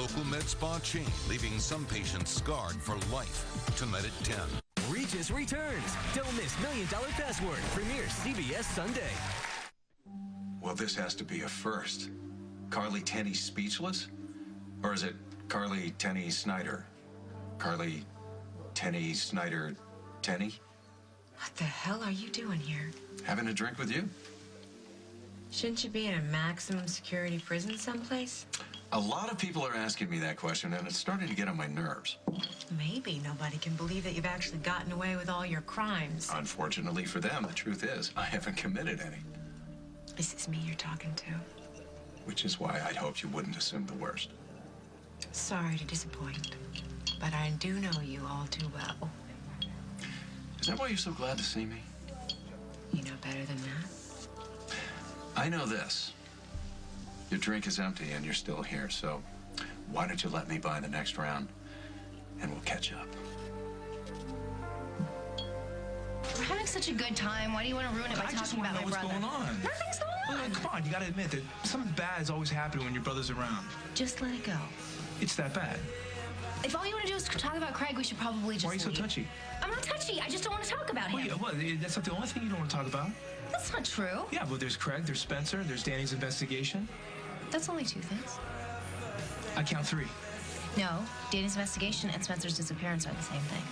local med spa chain, leaving some patients scarred for life. Tonight at 10. Regis returns. Don't miss $1 Million Password. Premiere CBS Sunday. Well, this has to be a first. Carly Tenney speechless? Or is it Carly Tenney Snyder? Carly Tenney Snyder Tenney? What the hell are you doing here? Having a drink with you? Shouldn't you be in a maximum security prison someplace? A lot of people are asking me that question, and it's starting to get on my nerves. Maybe nobody can believe that you've actually gotten away with all your crimes. Unfortunately for them, the truth is, I haven't committed any. This is me you're talking to. Which is why I'd hoped you wouldn't assume the worst. Sorry to disappoint, but I do know you all too well. Is that why you're so glad to see me? You know better than that? I know this. Your drink is empty and you're still here, so why don't you let me buy the next round and we'll catch up. We're having such a good time. Why do you want to ruin it by talking about my brother? I just want to know what's going on. Nothing's going on. Come on, you gotta admit that something bad is always happening when your brother's around. Just let it go. It's that bad. If all you want to do is talk about Craig, we should probably just Why are you so leave. touchy? I'm not touchy. I just don't want to talk about him. Well, yeah, well, that's not the only thing you don't want to talk about. That's not true. Yeah, well, there's Craig, there's Spencer, there's Danny's investigation. That's only two things. I count 3. No, Danny's investigation and Spencer's disappearance are the same thing.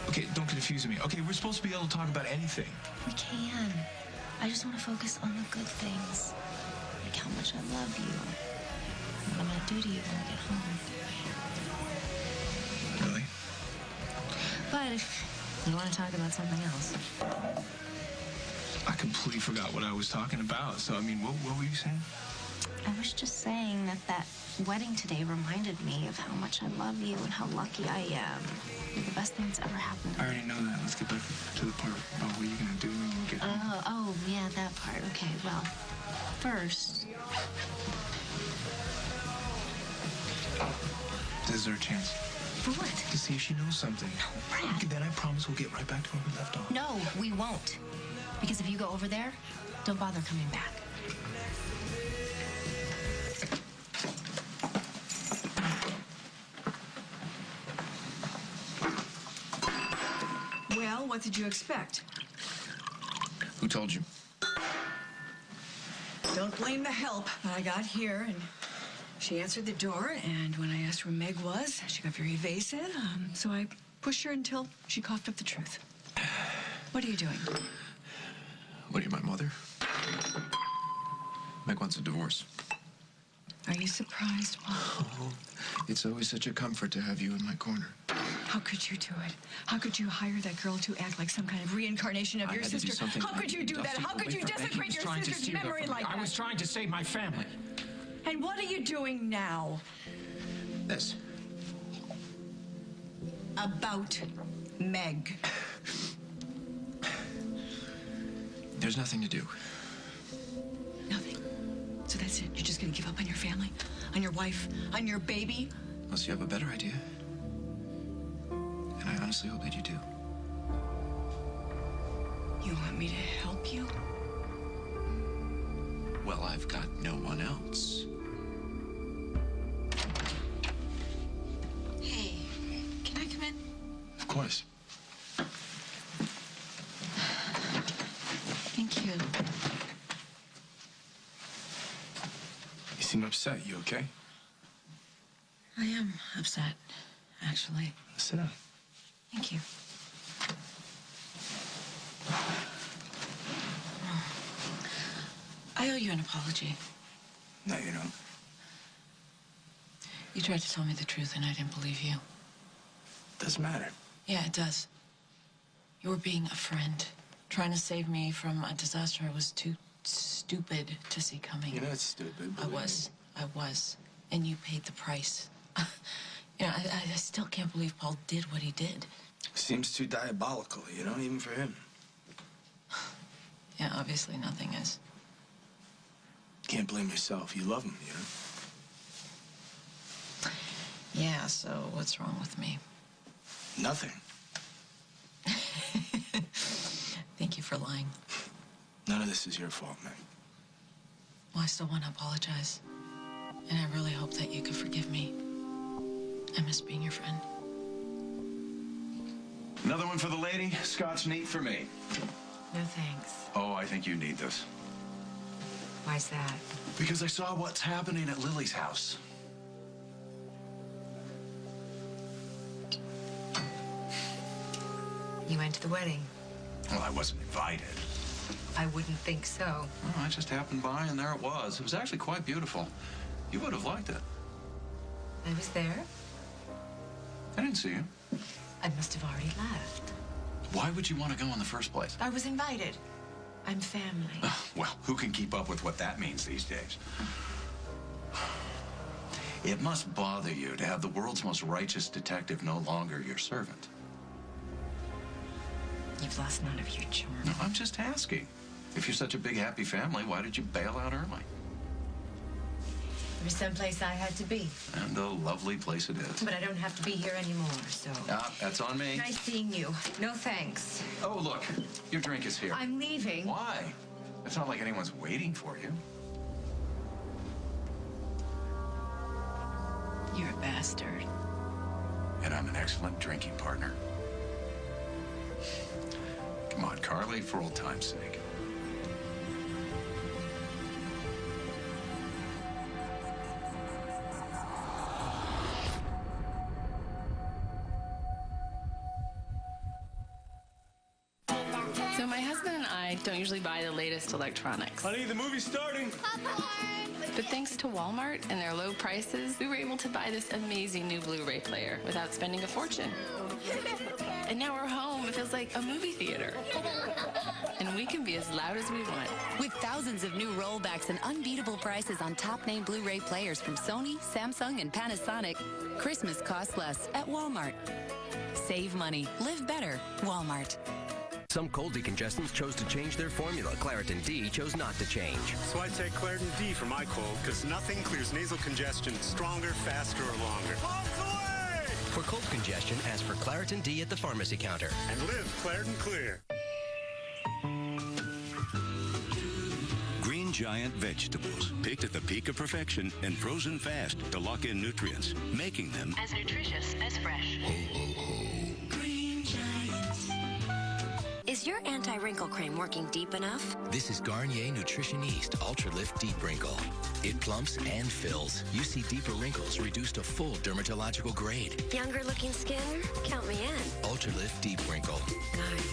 Okay, don't confuse me. Okay, we're supposed to be able to talk about anything. We can. I just want to focus on the good things. Like how much I love you. And what I'm going to do to you when we get home. Really? But if you want to talk about something else. I completely forgot what I was talking about. So, I mean, what were you saying? I was just saying that wedding today reminded me of how much I love you and how lucky I am. You're the best thing that's ever happened to me. I already know that. Let's get back to the part about what you're going to do when we get home. Oh, yeah, that part. Okay, well, first... This is our chance. For what? To see if she knows something. No, Brad. Okay, then I promise we'll get right back to where we left off. No, we won't. Because if you go over there, don't bother coming back. Well, what did you expect? Who told you? Don't blame the help. I got here, and she answered the door, and when I asked where Meg was, she got very evasive, so I pushed her until she coughed up the truth. What are you doing? What are you, my mother? Meg wants a divorce. Are you surprised, Mom? Oh, it's always such a comfort to have you in my corner. How could you do it? How could you hire that girl to act like some kind of reincarnation of your sister? How could you do that? How could you desecrate your sister's memory like that? I was trying to save my family. And what are you doing now? This. About Meg. There's nothing to do. Nothing. So that's it. You're just gonna give up on your family? On your wife? On your baby? Unless you have a better idea. And I honestly hope that you do. You want me to help you? Well, I've got no one else. Hey, can I come in? Of course. Thank you. You seem upset. You okay? I am upset, actually. Sit down. Thank you. I owe you an apology. No, you don't. You tried to tell me the truth and I didn't believe you. Doesn't matter. Yeah, it does. You were being a friend, trying to save me from a disaster I was too stupid to see coming. You're not stupid. I was. And you paid the price. You know, I still can't believe Paul did what he did. Seems too diabolical, you know, even for him. Yeah, obviously nothing is. Can't blame yourself. You love him, you know? Yeah, so what's wrong with me? Nothing. Thank you for lying. None of this is your fault, Meg. Well, I still want to apologize. And I really hope that you can friend. Another one for the lady. Scotch neat for me. No thanks. Oh, I think you need this. Why's that? Because I saw what's happening at Lily's house. You went to the wedding. Well, I wasn't invited. I wouldn't think so. Well, I just happened by, and there it was. It was actually quite beautiful. You would have liked it. I was there. I didn't see you. I must have already left. Why would you want to go in the first place? I was invited. I'm family. Well, who can keep up with what that means these days? It must bother you to have the world's most righteous detective no longer your servant. You've lost none of your charm. No, I'm just asking. If you're such a big, happy family, why did you bail out early? There was someplace I had to be. And a lovely place it is. But I don't have to be here anymore, so... That's on me. Nice seeing you. No thanks. Oh, look. Your drink is here. I'm leaving. Why? It's not like anyone's waiting for you. You're a bastard. And I'm an excellent drinking partner. Come on, Carly, for old time's sake. So my husband and I don't usually buy the latest electronics. Honey, the movie's starting. But thanks to Walmart and their low prices, we were able to buy this amazing new Blu-ray player without spending a fortune. And now we're home. It feels like a movie theater. And we can be as loud as we want. With thousands of new rollbacks and unbeatable prices on top-name Blu-ray players from Sony, Samsung, and Panasonic, Christmas costs less at Walmart. Save money. Live better. Walmart. Some cold decongestants chose to change their formula. Claritin D chose not to change. So I take Claritin D for my cold, because nothing clears nasal congestion stronger, faster, or longer. Bombs away! For cold congestion, ask for Claritin D at the pharmacy counter. And live Claritin Clear. Green Giant vegetables, picked at the peak of perfection and frozen fast to lock in nutrients, making them as nutritious as fresh. Ho, ho, ho. Is your anti-wrinkle cream working deep enough? This is Garnier Nutrition East Ultra Lift Deep Wrinkle. It plumps and fills. You see deeper wrinkles reduced to full dermatological grade. Younger looking skin? Count me in. Ultra Lift Deep Wrinkle. Garnier.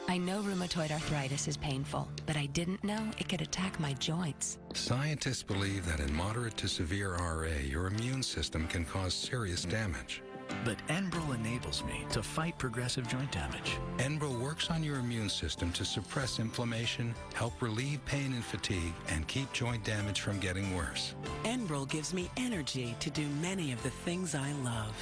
I know rheumatoid arthritis is painful, but I didn't know it could attack my joints. Scientists believe that in moderate to severe RA, your immune system can cause serious damage. But Enbrel enables me to fight progressive joint damage. Enbrel works on your immune system to suppress inflammation, help relieve pain and fatigue, and keep joint damage from getting worse. Enbrel gives me energy to do many of the things I love.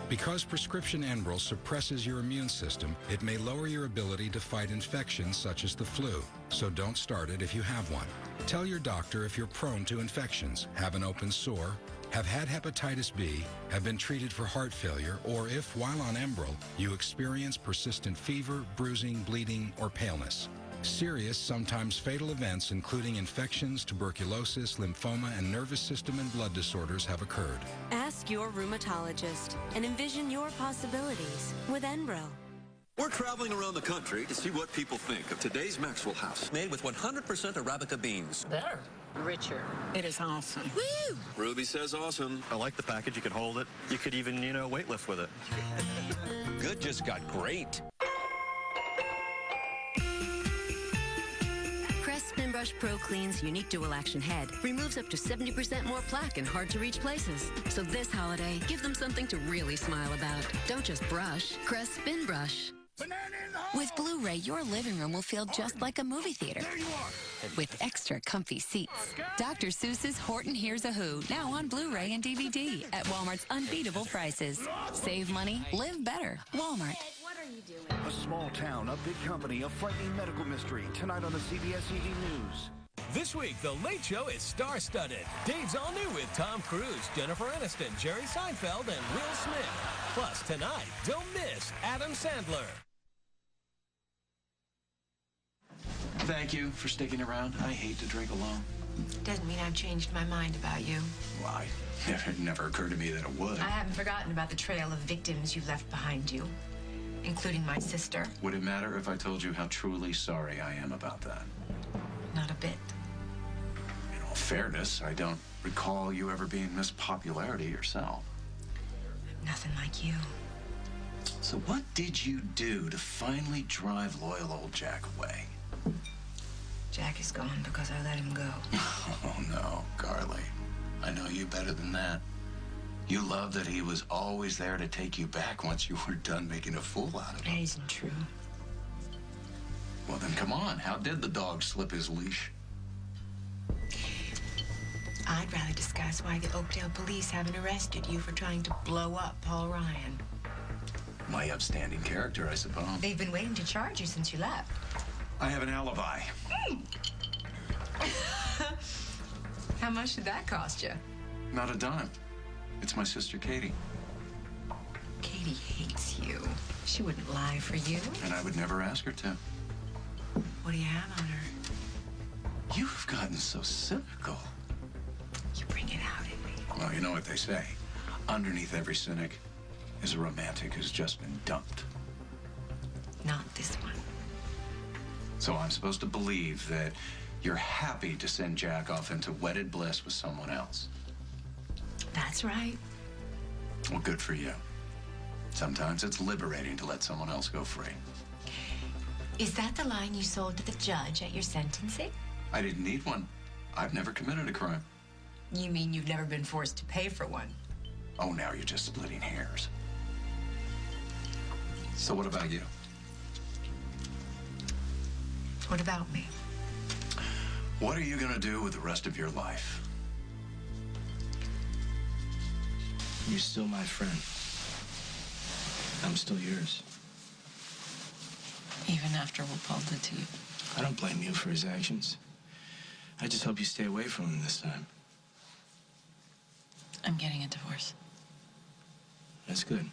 Because prescription Enbrel suppresses your immune system, it may lower your ability to fight infections such as the flu. So don't start it if you have one. Tell your doctor if you're prone to infections, have an open sore, have had hepatitis B, have been treated for heart failure, or if, while on Enbrel, you experience persistent fever, bruising, bleeding, or paleness. Serious, sometimes fatal events, including infections, tuberculosis, lymphoma, and nervous system and blood disorders have occurred. Ask your rheumatologist and envision your possibilities with Enbrel. We're traveling around the country to see what people think of today's Maxwell House, made with 100% Arabica beans. Better. Richer. It is awesome. Woo! Ruby says awesome. I like the package. You can hold it. You could even, weightlift with it. Good just got great. Crest Spin Brush Pro Clean's unique dual action head removes up to 70% more plaque in hard to reach places. So this holiday, give them something to really smile about. Don't just brush. Crest Spin Brush. With Blu-ray, your living room will feel just like a movie theater. With extra comfy seats. Dr. Seuss's Horton Hears a Who, now on Blu-ray and DVD at Walmart's unbeatable prices. Save money, live better. Walmart. A small town, a big company, a frightening medical mystery. Tonight on the CBS ED News. This week, The Late Show is star-studded. Dave's all new with Tom Cruise, Jennifer Aniston, Jerry Seinfeld, and Will Smith. Plus, tonight, don't miss Adam Sandler. Thank you for sticking around. I hate to drink alone. Doesn't mean I've changed my mind about you. Why? It never occurred to me that it would. I haven't forgotten about the trail of victims you left behind you, including my sister. Would it matter if I told you how truly sorry I am about that? Not a bit. In all fairness, I don't recall you ever being Miss Popularity yourself. Nothing like you. So what did you do to finally drive loyal old Jack away? Jack is gone because I let him go. Oh, no, Carly. I know you better than that. You loved that he was always there to take you back once you were done making a fool out of him. That isn't true. Well, then come on. How did the dog slip his leash? I'd rather discuss why the Oakdale police haven't arrested you for trying to blow up Paul Ryan. My upstanding character, I suppose. They've been waiting to charge you since you left. I have an alibi. How much did that cost you? Not a dime. It's my sister, Katie. Katie hates you. She wouldn't lie for you. And I would never ask her to. What do you have on her? You have gotten so cynical. You bring it out in me. Well, you know what they say. Underneath every cynic is a romantic who's just been dumped. Not this one. So I'm supposed to believe that you're happy to send Jack off into wedded bliss with someone else. That's right. Well, good for you. Sometimes it's liberating to let someone else go free. Is that the line you sold to the judge at your sentencing? I didn't need one. I've never committed a crime. You mean you've never been forced to pay for one? Oh, now you're just splitting hairs. So what about you? What about me? What are you gonna do with the rest of your life? You're still my friend. I'm still yours. Even after what Paul did to you. I don't blame you for his actions. I just hope you stay away from him this time. I'm getting a divorce. That's good.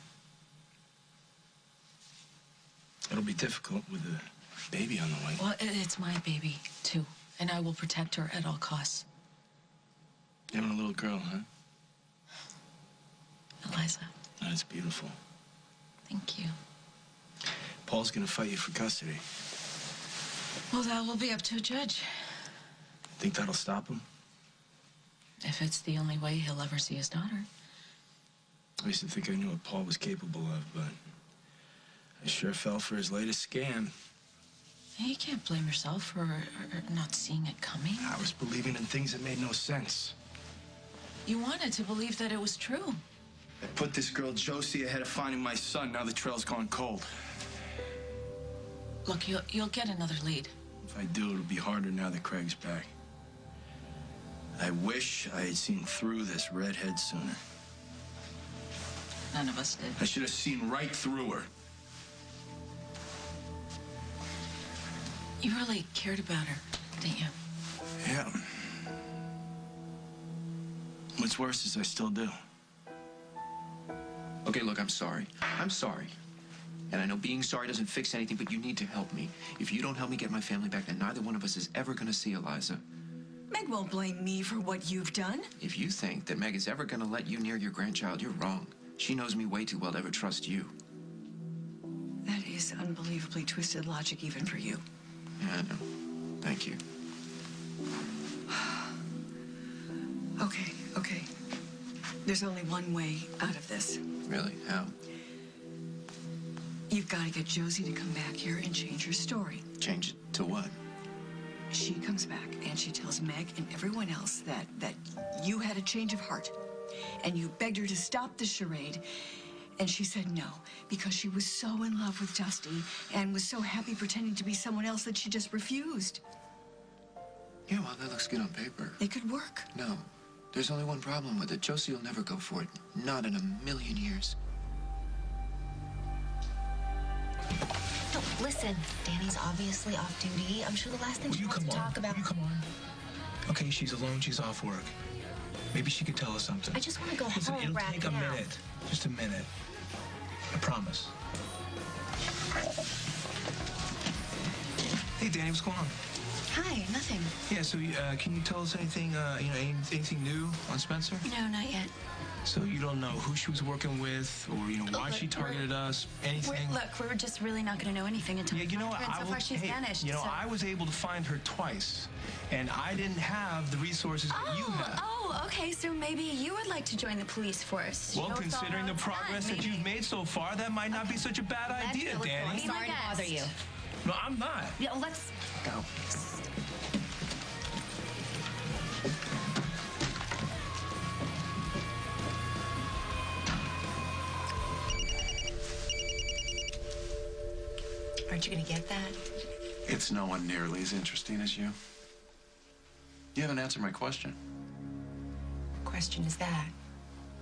It'll be difficult with a baby on the way. Well, it's my baby, too. And I will protect her at all costs. Having a little girl, huh? Eliza. That's beautiful. Thank you. Paul's gonna fight you for custody. Well, that will be up to a judge. Think that'll stop him? If it's the only way he'll ever see his daughter. I used to think I knew what Paul was capable of, but I sure fell for his latest scam. You can't blame yourself for not seeing it coming. I was believing in things that made no sense. You wanted to believe that it was true. I put this girl Josie ahead of finding my son. Now the trail's gone cold. Look, you'll get another lead. If I do, it'll be harder now that Craig's back. I wish I had seen through this redhead sooner. None of us did. I should have seen right through her. You really cared about her, didn't you? Yeah. What's worse is I still do. Okay, look, I'm sorry. I'm sorry. And I know being sorry doesn't fix anything, but you need to help me. If you don't help me get my family back, then neither one of us is ever going to see Eliza. Meg won't blame me for what you've done. If you think that Meg is ever going to let you near your grandchild, you're wrong. She knows me way too well to ever trust you. That is unbelievably twisted logic even for you. Yeah, I know. Thank you. Okay. There's only one way out of this. Really? How? You've got to get Josie to come back here and change her story. Change it to what? She comes back and she tells Meg and everyone else that you had a change of heart. And you begged her to stop the charade. And she said no, because she was so in love with Dusty and was so happy pretending to be someone else that she just refused. Yeah, well, that looks good on paper. It could work. No. There's only one problem with it. Josie will never go for it. Not in a million years. No, listen, Danny's obviously off duty. I'm sure the last thing she wants to talk about... Will you come on? Okay, she's alone. She's off work. Maybe she could tell us something. I just want to go Listen, home, it'll wrap take it a up. minute. Just a minute. I promise. Hey, Danny, what's going on? Hi, nothing. Yeah, so can you tell us anything, anything new on Spencer? No, not yet. So you don't know who she was working with, or why she targeted us, anything? Look, we're just really not going to know anything until we find her, and so far she's vanished. I was able to find her twice, and I didn't have the resources that you have. Oh, okay, so maybe you would like to join the police force. Well, considering the progress that you've made so far, that might not be such a bad idea, Danny. Sorry to bother you. No, I'm not. Yeah, let's go. Aren't you going to get that? It's no one nearly as interesting as you. You haven't answered my question. What question is that?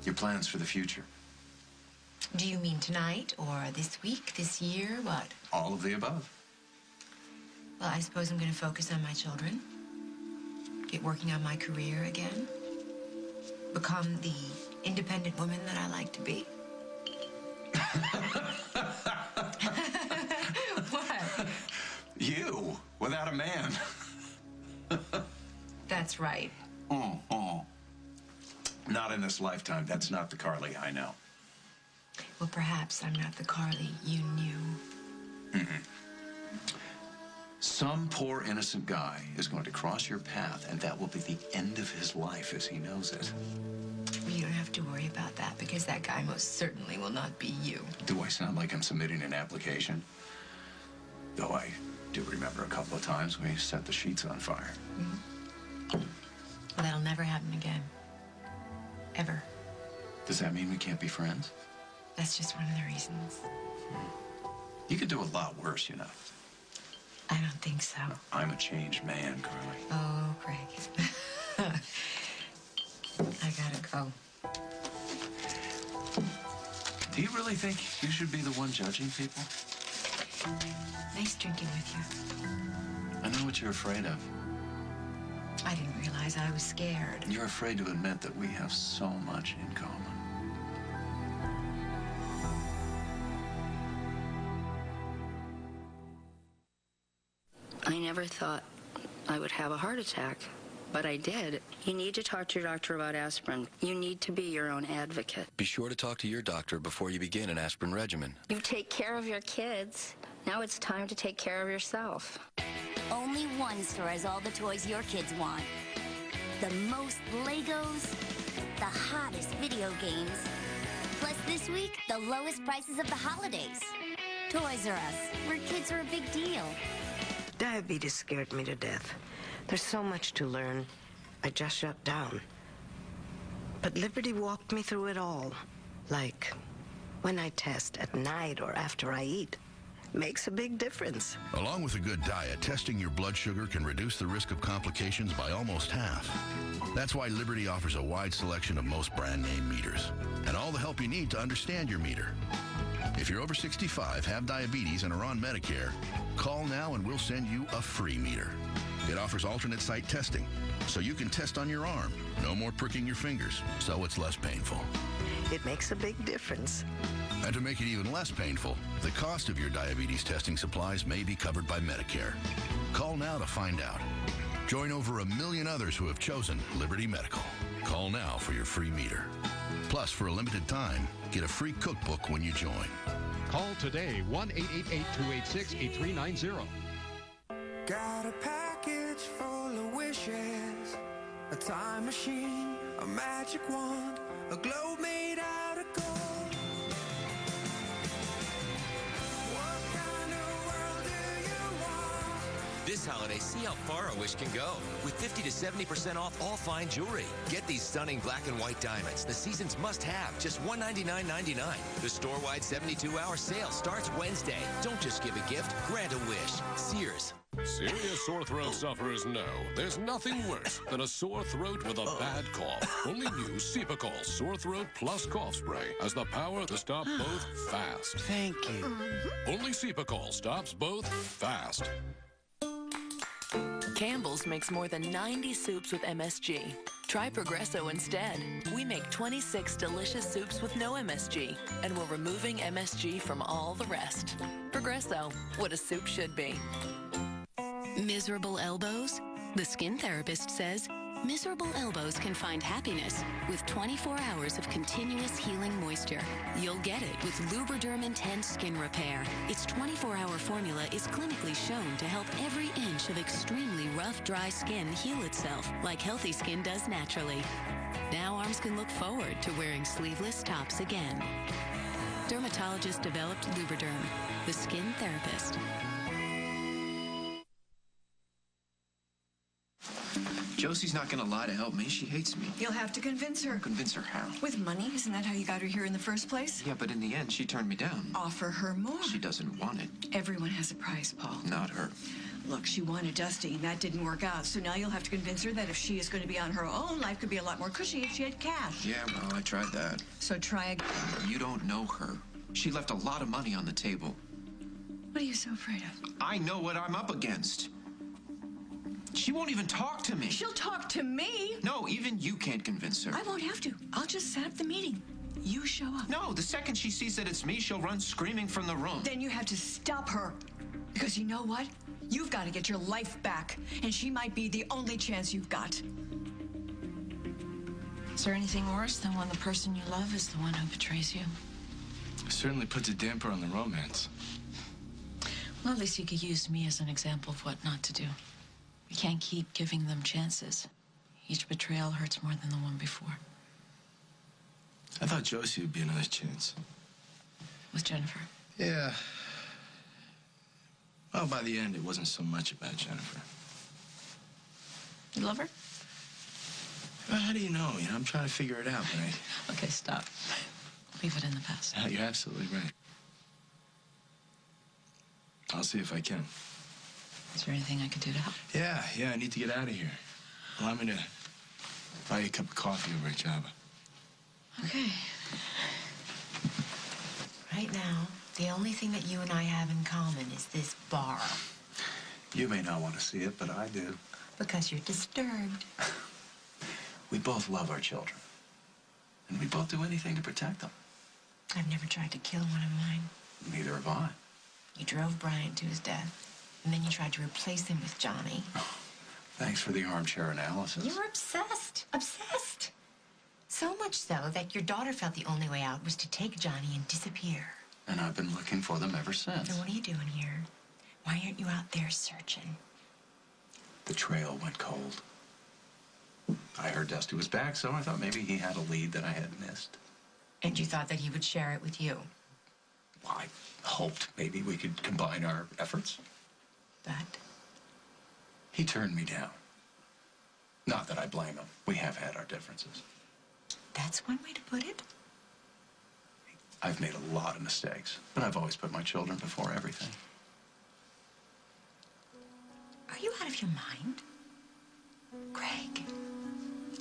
Your plans for the future. Do you mean tonight, or this week, this year, what? All of the above. Well, I suppose I'm going to focus on my children. Get working on my career again. Become the independent woman that I like to be. What? You, without a man. That's right. Not in this lifetime. That's not the Carly I know. Well, perhaps I'm not the Carly you knew. Some poor innocent guy is going to cross your path, and that will be the end of his life as he knows it. Well, you don't have to worry about that, because that guy most certainly will not be you. Do I sound like I'm submitting an application? Though I do remember a couple of times we set the sheets on fire. Well, that'll never happen again. Ever. Does that mean we can't be friends? That's just one of the reasons. You could do a lot worse, you know. I don't think so. I'm a changed man, Carly. Oh, Craig. I gotta go. Do you really think you should be the one judging people? Nice drinking with you. I know what you're afraid of. I didn't realize I was scared. You're afraid to admit that we have so much in common. I never thought I would have a heart attack, but I did. You need to talk to your doctor about aspirin. You need to be your own advocate. Be sure to talk to your doctor before you begin an aspirin regimen. You take care of your kids. Now it's time to take care of yourself. Only one store has all the toys your kids want. The most Legos, the hottest video games. Plus this week, the lowest prices of the holidays. Toys R Us, where kids are a big deal. Diabetes scared me to death. There's so much to learn. I just shut down. But Liberty walked me through it all. Like when I test at night or after I eat. Makes a big difference. Along with a good diet, testing your blood sugar can reduce the risk of complications by almost half. That's why Liberty offers a wide selection of most brand name meters and all the help you need to understand your meter. If you're over 65, have diabetes, and are on Medicare, call now and we'll send you a free meter. It offers alternate site testing, so you can test on your arm. No more pricking your fingers, so it's less painful. It makes a big difference. And to make it even less painful, the cost of your diabetes testing supplies may be covered by Medicare. Call now to find out. Join over 1 million others who have chosen Liberty Medical. Call now for your free meter. Plus, for a limited time, get a free cookbook when you join. Call today, 1-888-286-8390. Got a package full of wishes, a time machine, a magic wand, a globe made out of gold. What kind of world do you want? This holiday, see how far a wish can go. With 50 to 70% off all fine jewelry. Get these stunning black and white diamonds, the season's must-have, just $199.99. The store-wide 72-hour sale starts Wednesday. Don't just give a gift, grant a wish. Sears. Serious sore throat sufferers know there's nothing worse than a sore throat with a bad cough. Only new Cepacol Sore Throat Plus Cough Spray has the power to stop both fast. Thank you. Only Cepacol stops both fast. Campbell's makes more than 90 soups with MSG. Try Progresso instead. We make 26 delicious soups with no MSG, and we're removing MSG from all the rest. Progresso, what a soup should be. Miserable elbows? The skin therapist says miserable elbows can find happiness with 24 hours of continuous healing moisture. You'll get it with Lubriderm Intense Skin Repair. Its 24-hour formula is clinically shown to help every inch of extremely rough, dry skin heal itself like healthy skin does naturally. Now arms can look forward to wearing sleeveless tops again. Dermatologist developed Lubriderm, the skin therapist. Josie's not gonna lie to help me. She hates me. You'll have to convince her. Convince her how? With money? Isn't that how you got her here in the first place? Yeah, but in the end, she turned me down. Offer her more. She doesn't want it. Everyone has a price, Paul. Not her. Look, she wanted Dusty, and that didn't work out. So now you'll have to convince her that if she is going to be on her own, life could be a lot more cushy if she had cash. Yeah, well, I tried that. So try again. You don't know her. She left a lot of money on the table. What are you so afraid of? I know what I'm up against. She won't even talk to me. She'll talk to me. No, even you can't convince her. I won't have to. I'll just set up the meeting. You show up. No, the second she sees that it's me, she'll run screaming from the room. Then you have to stop her. Because you know what? You've got to get your life back. And she might be the only chance you've got. Is there anything worse than when the person you love is the one who betrays you? It certainly puts a damper on the romance. Well, at least you could use me as an example of what not to do. We can't keep giving them chances. Each betrayal hurts more than the one before. I thought Josie would be another chance. With Jennifer? Yeah. Well, by the end, it wasn't so much about Jennifer. You love her? Well, how do you know? I'm trying to figure it out, right? Okay, stop. Leave it in the past. Yeah, you're absolutely right. I'll see if I can. Is there anything I could do to help? Yeah, I need to get out of here. Allow me to buy you a cup of coffee over at Java. Okay. Right now, the only thing that you and I have in common is this bar. You may not want to see it, but I do. Because you're disturbed. We both love our children. And we both do anything to protect them. I've never tried to kill one of mine. Neither have I. You drove Brian to his death. And then you tried to replace him with Johnny. Thanks for the armchair analysis. You were obsessed. Obsessed. So much so that your daughter felt the only way out was to take Johnny and disappear. And I've been looking for them ever since. So what are you doing here? Why aren't you out there searching? The trail went cold. I heard Dusty was back, so I thought maybe he had a lead that I had missed. And you thought that he would share it with you? Well, I hoped maybe we could combine our efforts. But? He turned me down. Not that I blame him. We have had our differences. That's one way to put it. I've made a lot of mistakes, but I've always put my children before everything. Are you out of your mind? Greg,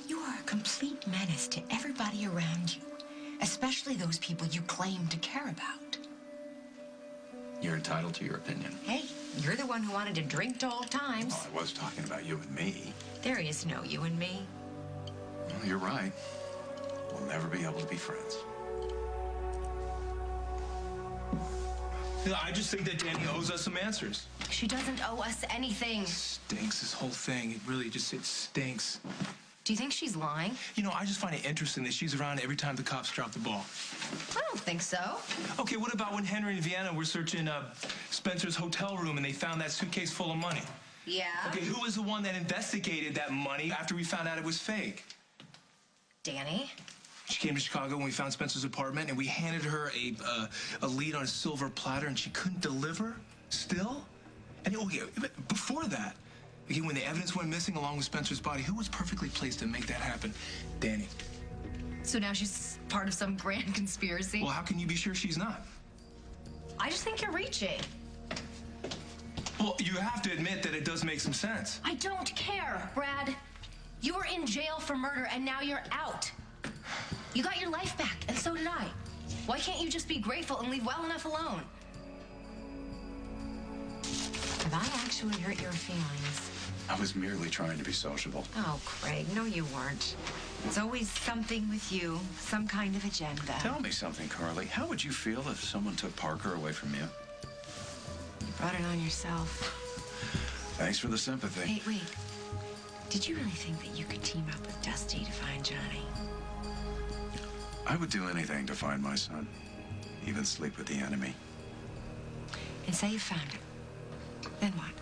you are a complete menace to everybody around you, especially those people you claim to care about. You're entitled to your opinion. Hey, you're the one who wanted to drink to old times. Oh, I was talking about you and me. There is no you and me. Well, you're right. We'll never be able to be friends. I just think that Danny owes us some answers. She doesn't owe us anything. Stinks, this whole thing. It stinks. Do you think she's lying? I just find it interesting that she's around every time the cops drop the ball. I don't think so. Okay, what about when Henry and Vienna were searching Spencer's hotel room and they found that suitcase full of money? Yeah. Okay, who was the one that investigated that money after we found out it was fake? Danny? She came to Chicago when we found Spencer's apartment, and we handed her a lead on a silver platter, and she couldn't deliver still? And before that, again, when the evidence went missing along with Spencer's body, who was perfectly placed to make that happen? Danny. So now she's part of some grand conspiracy? Well, how can you be sure she's not? I just think you're reaching. Well, you have to admit that it does make some sense. I don't care, Brad. You were in jail for murder, and now you're out. You got your life back, and so did I. Why can't you just be grateful and leave well enough alone? Have I actually hurt your feelings? I was merely trying to be sociable. Oh, Craig, no you weren't. It's always something with you, some kind of agenda. Tell me something, Carly. How would you feel if someone took Parker away from you? You brought it on yourself. Thanks for the sympathy. Hey, wait. Did you really think that you could team up with Dusty to find Johnny? I would do anything to find my son. Even sleep with the enemy. And say you found him. Then what?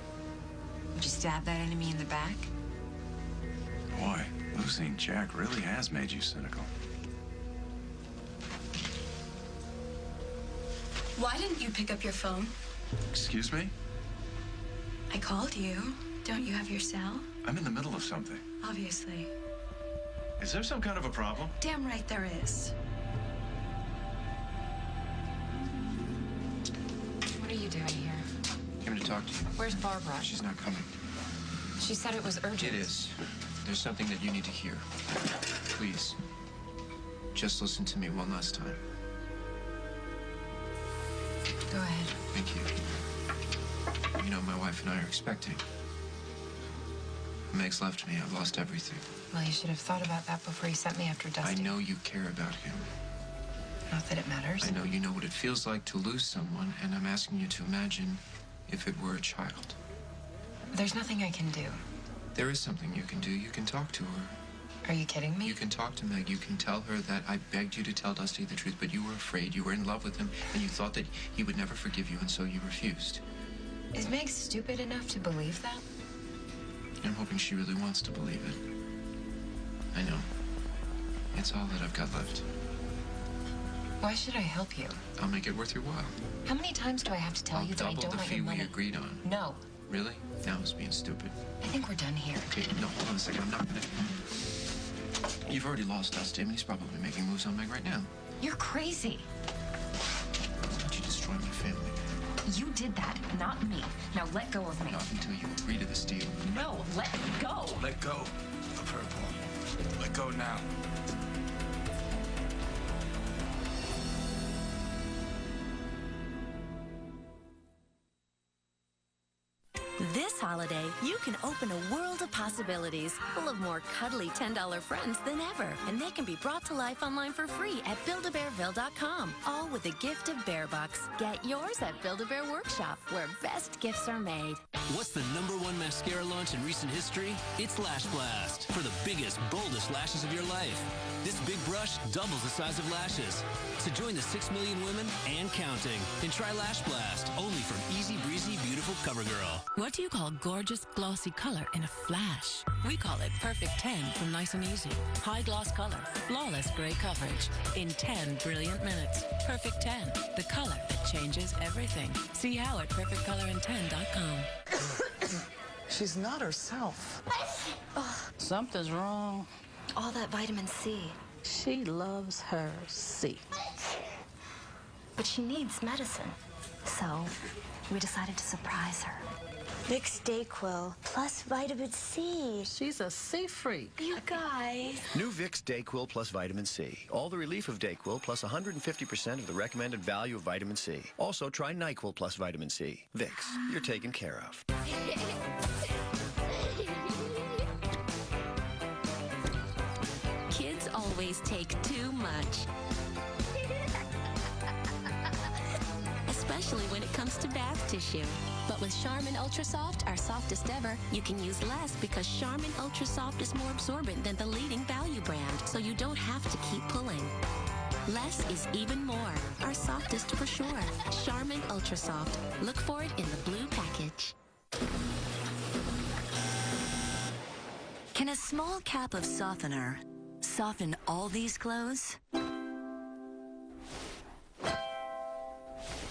Would you stab that enemy in the back? Boy, losing Jack really has made you cynical. Why didn't you pick up your phone? Excuse me? I called you. Don't you have your cell? I'm in the middle of something. Obviously. Is there some kind of a problem? Damn right there is. What are you doing here? Came to talk to you. Where's Barbara? She's not coming. She said it was urgent. It is. There's something that you need to hear. Please. Just listen to me one last time. Go ahead. Thank you. You know, my wife and I are expecting. Meg's left me. I've lost everything. Well, you should have thought about that before you sent me after Dusty. I know you care about him. Not that it matters. I know you know what it feels like to lose someone, and I'm asking you to imagine if it were a child. There's nothing I can do. There is something you can do. You can talk to her. Are you kidding me? You can talk to Meg. You can tell her that I begged you to tell Dusty the truth, but you were afraid. You were in love with him, and you thought that he would never forgive you, and so you refused. Is Meg stupid enough to believe that? I'm hoping she really wants to believe it. I know. It's all that I've got left. Why should I help you? I'll make it worth your while. How many times do I have to tell you that I don't Double the want fee your we money? agreed on. No. Really? Now I was being stupid. I think we're done here. Okay, no, hold on a second. I'm not gonna... You've already lost Dusty. I mean, he's probably making moves on Meg right now. You're crazy. Why don't you destroy my family? You did that, not me. Now let go of me. Not until you agree to this deal. No, let go. Let go of her, Paul. Let go now. This holiday, you can open a world of possibilities full of more cuddly $10 friends than ever. And they can be brought to life online for free at Build-A-Bearville.com, all with a gift of Bear Bucks. Get yours at Build-A-Bear Workshop, where best gifts are made. What's the #1 mascara launch in recent history? It's Lash Blast for the biggest, boldest lashes of your life. This big brush doubles the size of lashes. So join the 6 million women and counting and try Lash Blast only from Easy Breezy Beautiful CoverGirl. What do you call gorgeous, glossy color in a flash? We call it Perfect 10 from Nice and Easy. High gloss color, flawless gray coverage in 10 brilliant minutes. Perfect 10, the color that changes everything. See how at perfectcolorin10.com. She's not herself. Something's wrong. All that vitamin C. She loves her C. But she needs medicine. So we decided to surprise her. Vicks DayQuil plus vitamin C. She's a C freak. You guys. New Vicks DayQuil plus vitamin C. All the relief of DayQuil plus 150% of the recommended value of vitamin C. Also try NyQuil plus vitamin C. Vicks, you're taken care of. Kids always take too much. Especially when it comes to bath tissue. But with Charmin Ultra Soft, our softest ever, you can use less because Charmin Ultra Soft is more absorbent than the leading value brand, so you don't have to keep pulling. Less is even more. Our softest for sure. Charmin Ultra Soft. Look for it in the blue package. Can a small cap of softener soften all these clothes?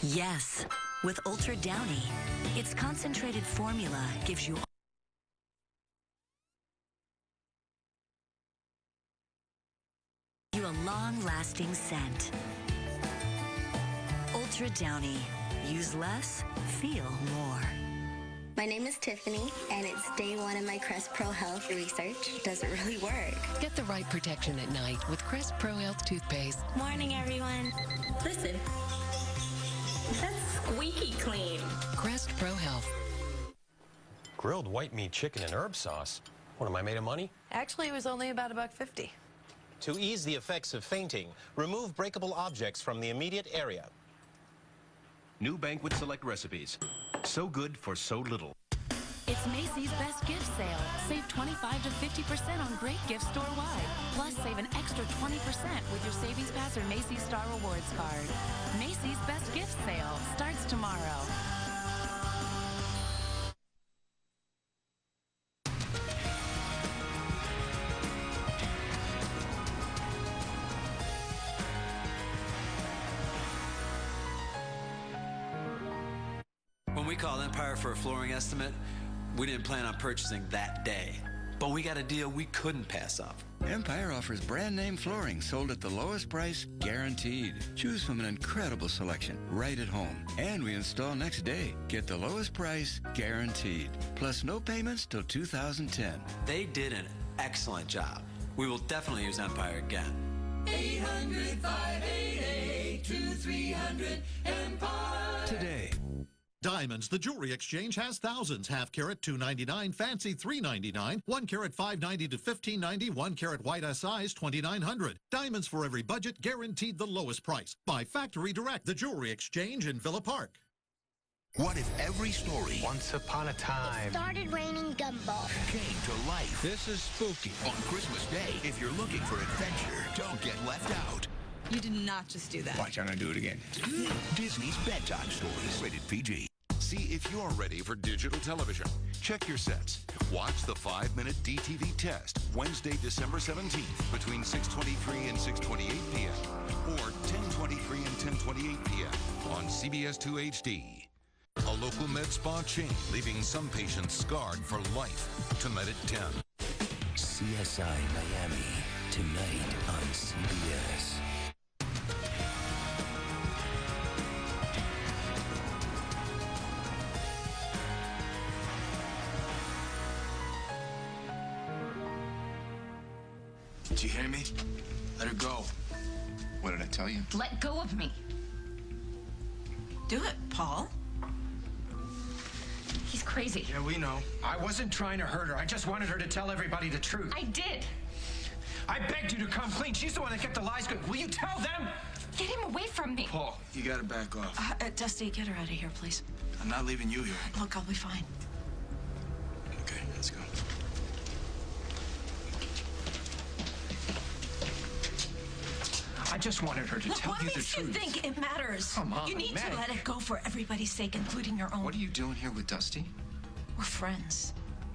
Yes, with Ultra Downy. Its concentrated formula gives you a long-lasting scent. Ultra Downy. Use less, feel more. My name is Tiffany, and it's day 1 of my Crest Pro Health research. Does it really work? Get the right protection at night with Crest Pro Health toothpaste. Morning, everyone. Listen, that's squeaky clean. Crest Pro Health. Grilled white meat chicken and herb sauce. What, am I made of money? Actually, it was only about $1.50. To ease the effects of fainting, remove breakable objects from the immediate area. New Banquet Select recipes. So good for so little. If It's Macy's Best Gift Sale. Save 25 to 50% on great gifts store-wide. Plus, save an extra 20% with your Savings Pass or Macy's Star Rewards card. Macy's Best Gift Sale starts tomorrow. When we called Empire for a flooring estimate, we didn't plan on purchasing that day. But we got a deal we couldn't pass up. Empire offers brand name flooring sold at the lowest price, guaranteed. Choose from an incredible selection right at home. And we install next day. Get the lowest price, guaranteed. Plus no payments till 2010. They did an excellent job. We will definitely use Empire again. 800-588-2300 Empire. Today. Diamonds, the jewelry exchange has thousands. Half carat $299, fancy $399, 1 carat $590 to $1590, 1 carat white SI is $2,900. Diamonds for every budget, guaranteed the lowest price. By Factory Direct, the jewelry exchange in Villa Park. What if every story once upon a time it started raining gumballs came to life? This is spooky. On Christmas Day, if you're looking for adventure, don't get left out. You did not just do that. Watch, I'm gonna do it again. Disney's Bedtime Stories, rated PG. See if you're ready for digital television. Check your sets. Watch the 5-minute DTV test Wednesday, December 17th between 6:23 and 6:28 p.m. or 10:23 and 10:28 p.m. on CBS2 HD. A local med spa chain leaving some patients scarred for life. Tonight at 10. CSI Miami, tonight on CBS. Did you hear me? Let her go. What did I tell you? Let go of me. Do it, Paul. He's crazy. Yeah, we know. I wasn't trying to hurt her. I just wanted her to tell everybody the truth. I did. I begged you to come clean. She's the one that kept the lies going. Will you tell them? Get him away from me. Paul, you gotta back off. Dusty, get her out of here, please. I'm not leaving you here. Look, I'll be fine. Okay, let's go. I just wanted her to tell What you the makes you truth. think it matters? Come on, you need Meg. to let it go for everybody's sake, including your own. What are you doing here with Dusty? We're friends.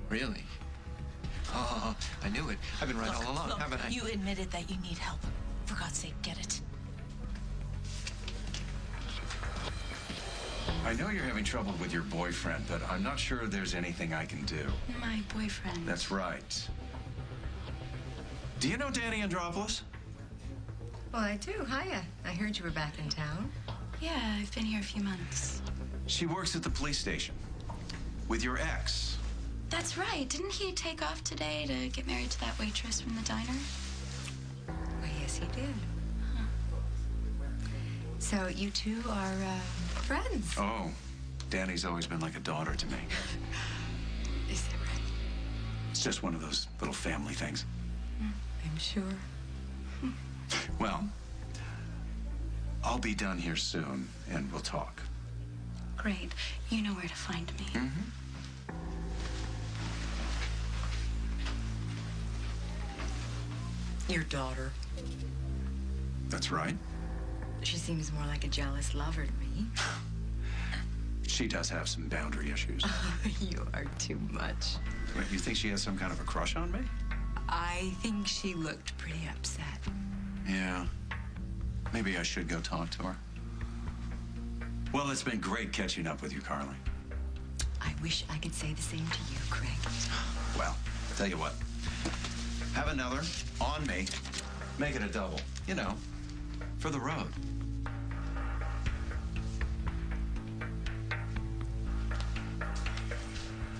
Really? Oh, I knew it. I've been right all along, Look, haven't I? you admitted that you need help. For God's sake, get it. I know you're having trouble with your boyfriend, but I'm not sure there's anything I can do. My boyfriend. That's right. Do you know Danny Andropoulos? Well, I do. Hiya. I heard you were back in town. Yeah, I've been here a few months. She works at the police station with your ex. That's right. Didn't he take off today to get married to that waitress from the diner? Well, yes, he did. Huh. So you two are friends. Oh, Danny's always been like a daughter to me. Is that right? It's just one of those little family things. I'm sure. Well, I'll be done here soon, and we'll talk. Great. You know where to find me. Your daughter. That's right. She seems more like a jealous lover to me. She does have some boundary issues. You are too much. Wait, you think she has some kind of a crush on me? I think she looked pretty upset. Yeah. Maybe I should go talk to her. Well, it's been great catching up with you, Carly. I wish I could say the same to you, Craig. Well, tell you what. Have another on me. Make it a double. You know, for the road.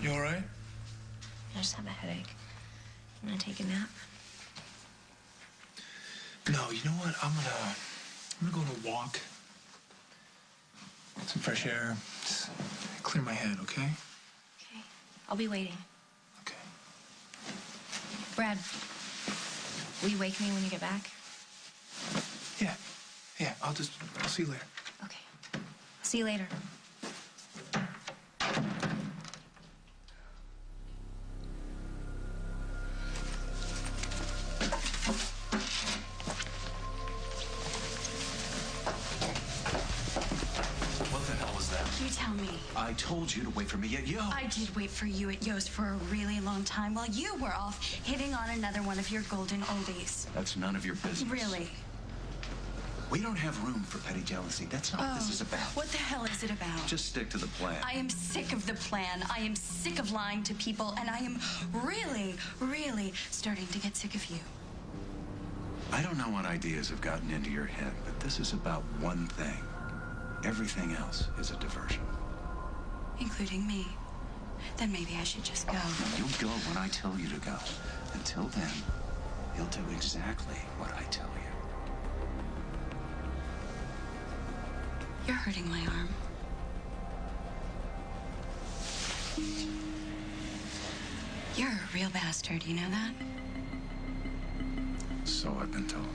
You all right? I just have a headache. I'm gonna take a nap. No, you know what? I'm gonna go on a walk. Some fresh air. Just clear my head, okay? Okay. I'll be waiting. Okay. Brad, will you wake me when you get back? Yeah. Yeah, I'll see you later. Okay. See you later. I told you to wait for me at Yo's. I did wait for you at Yo's for a really long time while you were off hitting on another one of your golden oldies. That's none of your business. Really? We don't have room for petty jealousy. That's not what this is about. What the hell is it about? Just stick to the plan. I am sick of the plan. I am sick of lying to people, and I am really, really starting to get sick of you. I don't know what ideas have gotten into your head, but this is about one thing. Everything else is a diversion. Including me. Then maybe I should just go. You'll go when I tell you to go. Until then, you'll do exactly what I tell you. You're hurting my arm. You're a real bastard, you know that? So I've been told.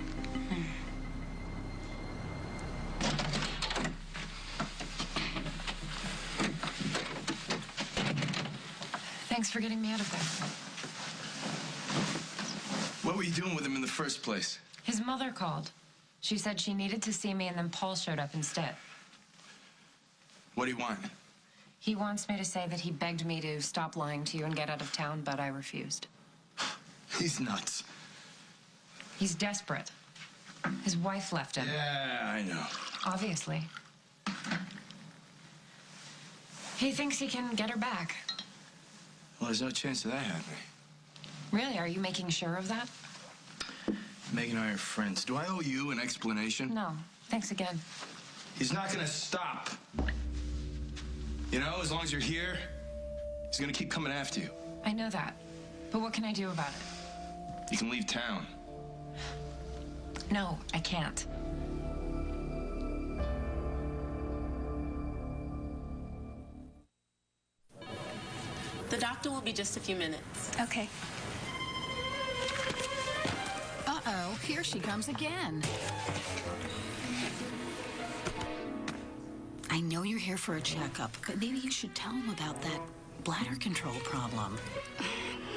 Thanks for getting me out of there. What were you doing with him in the first place? His mother called. She said she needed to see me, and then Paul showed up instead. What do you want? He wants me to say that he begged me to stop lying to you and get out of town, but I refused. He's nuts. He's desperate. His wife left him. Yeah, I know. Obviously. He thinks he can get her back. Well, there's no chance of that happening. Really? Are you making sure of that? Megan and I are friends. Do I owe you an explanation? No. Thanks again. He's not gonna stop. You know, as long as you're here, he's gonna keep coming after you. I know that. But what can I do about it? You can leave town. No, I can't. The doctor will be just a few minutes. Okay. Uh-oh, here she comes again. I know you're here for a checkup, but maybe you should tell him about that bladder control problem.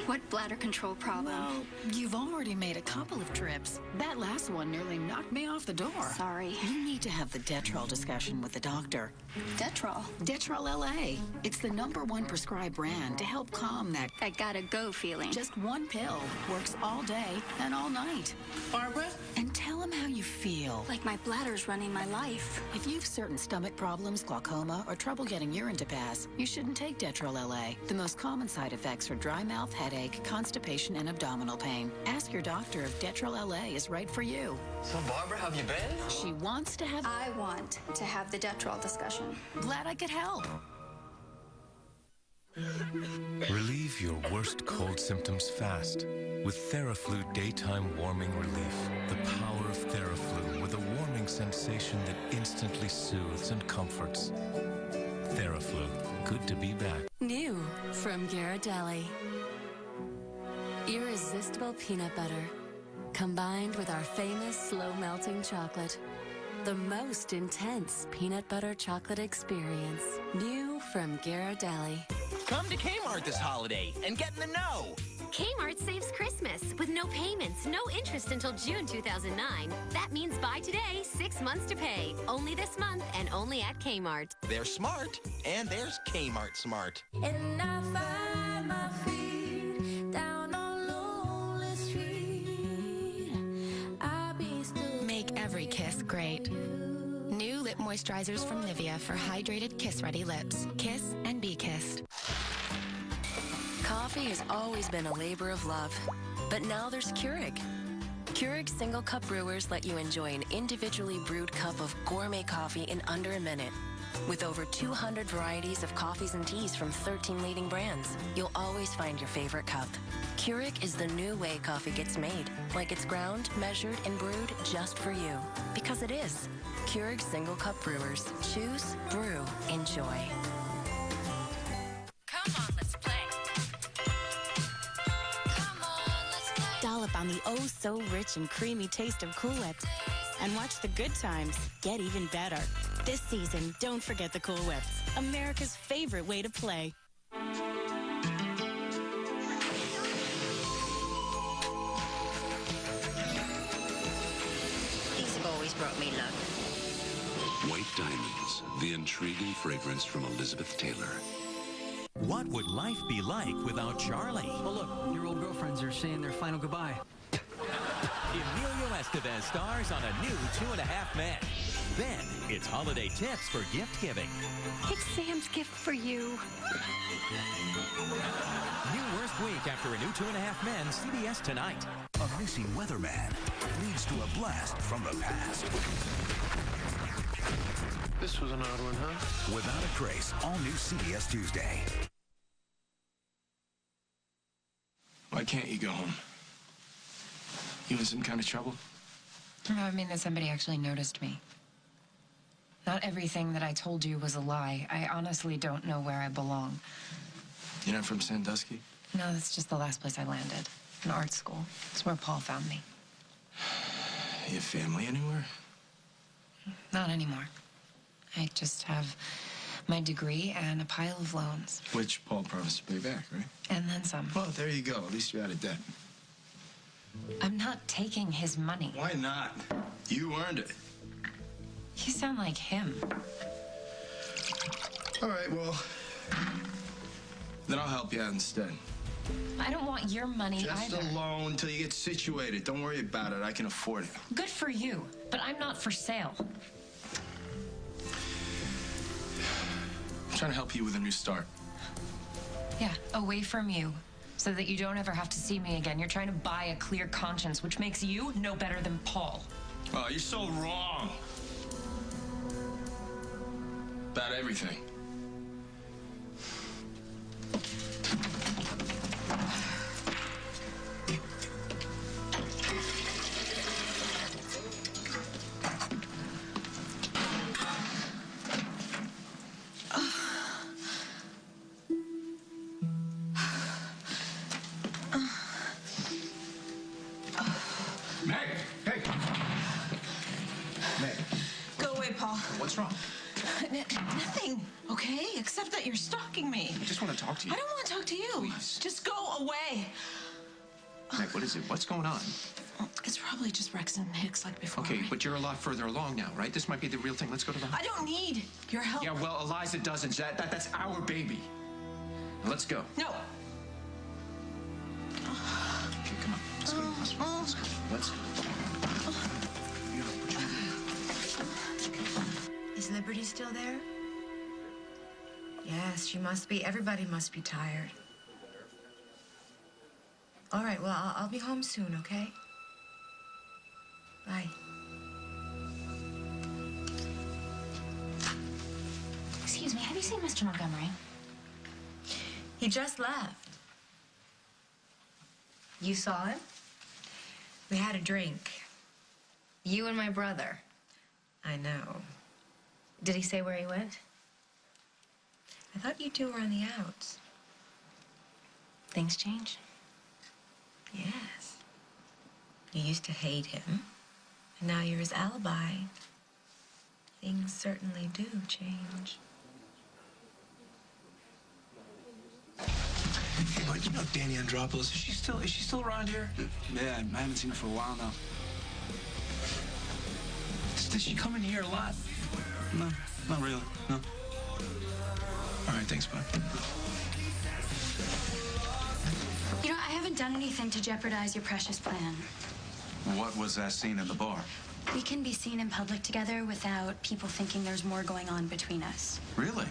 What bladder control problem? Well, you've already made a couple of trips. That last one nearly knocked me off the door. Sorry. You need to have the Detrol discussion with the doctor. Detrol? Detrol LA. It's the #1 prescribed brand to help calm that I gotta go feeling. Just one pill. Works all day and all night. Barbara? And tell him how you feel. Like my bladder's running my life. If you've certain stomach problems, glaucoma, or trouble getting urine to pass, you shouldn't take Detrol LA. The most common side effects are dry mouth, headache, constipation, and abdominal pain. Ask your doctor if Detrol LA is right for you. So, Barbara, how have you been? She wants to have... I want to have the Detrol discussion. Glad I could help. Relieve your worst cold symptoms fast with TheraFlu Daytime Warming Relief. The power of TheraFlu with a warming sensation that instantly soothes and comforts. TheraFlu, good to be back. New from Ghirardelli. Irresistible peanut butter, combined with our famous slow-melting chocolate. The most intense peanut butter chocolate experience. New from Ghirardelli. Come to Kmart this holiday and get in the know. Kmart saves Christmas with no payments, no interest until June 2009. That means buy today, 6 months to pay. Only this month and only at Kmart. They're smart, and there's Kmart smart. And I find my feet down on lonely street. I be still. Make every kiss great. New lip moisturizers from Nivea for hydrated, kiss-ready lips. Kiss and be kissed. Coffee has always been a labor of love, but now there's Keurig. Keurig single cup brewers let you enjoy an individually brewed cup of gourmet coffee in under a minute. With over 200 varieties of coffees and teas from 13 leading brands, you'll always find your favorite cup. Keurig is the new way coffee gets made, like it's ground, measured, and brewed just for you. Because it is. Keurig single cup brewers. Choose, brew, enjoy. Come on, let's play. Dollop on the oh-so-rich and creamy taste of Cool Whips. And watch the good times get even better. This season, don't forget the Cool Whips, America's favorite way to play. These have always brought me luck. White Diamonds, the intriguing fragrance from Elizabeth Taylor. What would life be like without Charlie? Oh, look, your old girlfriends are saying their final goodbye. Emilio Estevez stars on a new 2.5 Men. Then, it's holiday tips for gift giving. It's Sam's gift for you. New worst week after a new 2.5 Men, CBS tonight. A missing weatherman leads to a blast from the past. This was an odd one, huh? Without a Trace, all new CBS Tuesday. Why can't you go home? You in some kind of trouble? I mean that somebody actually noticed me. Not everything that I told you was a lie. I honestly don't know where I belong. You're not from Sandusky? No, that's just the last place I landed. An art school. It's where Paul found me. You have family anywhere? Not anymore. I just have my degree and a pile of loans. Which Paul promised to pay back, right? And then some. Well, there you go. At least you're out of debt. I'm not taking his money. Why not? You earned it. You sound like him. All right, well, then I'll help you out instead. I don't want your money Just either. a loan until you get situated. Don't worry about it. I can afford it. Good for you, but I'm not for sale. I'm trying to help you with a new start. Yeah, away from you, so that you don't ever have to see me again. You're trying to buy a clear conscience, which makes you no better than Paul. Oh, you're so wrong. About everything. Meg! Hey! Meg. Go away, Paul. What's wrong? Nothing, okay? Except that you're stalking me. I just want to talk to you. I don't want to talk to you. Please. Just go away. Meg, what is it? What's going on? It's probably just Rex and Hicks like before. Okay, right? but you're a lot further along now, right? This might be the real thing. Let's go to the I don't need your help. Yeah, well, Eliza doesn't. That's our baby. Let's go. No. Okay, come on. Let's go to the hospital. Let's go. Let's go. Is Liberty still there? Yes, she must be. Everybody must be tired. All right, well, I'll be home soon, okay? Bye. Excuse me, have you seen Mr. Montgomery? He just left. You saw him? We had a drink. You and my brother. I know. Did he say where he went? I thought you two were on the outs. Things change. Yes. You used to hate him, and now you're his alibi. Things certainly do change. Hey, but you know Danny Andropoulos, is she still around here? Yeah, I haven't seen her for a while now. Does she come in here a lot? No, not really, no. All right, thanks, bud. You know, I haven't done anything to jeopardize your precious plan. What was that scene in the bar? We can be seen in public together without people thinking there's more going on between us. Really?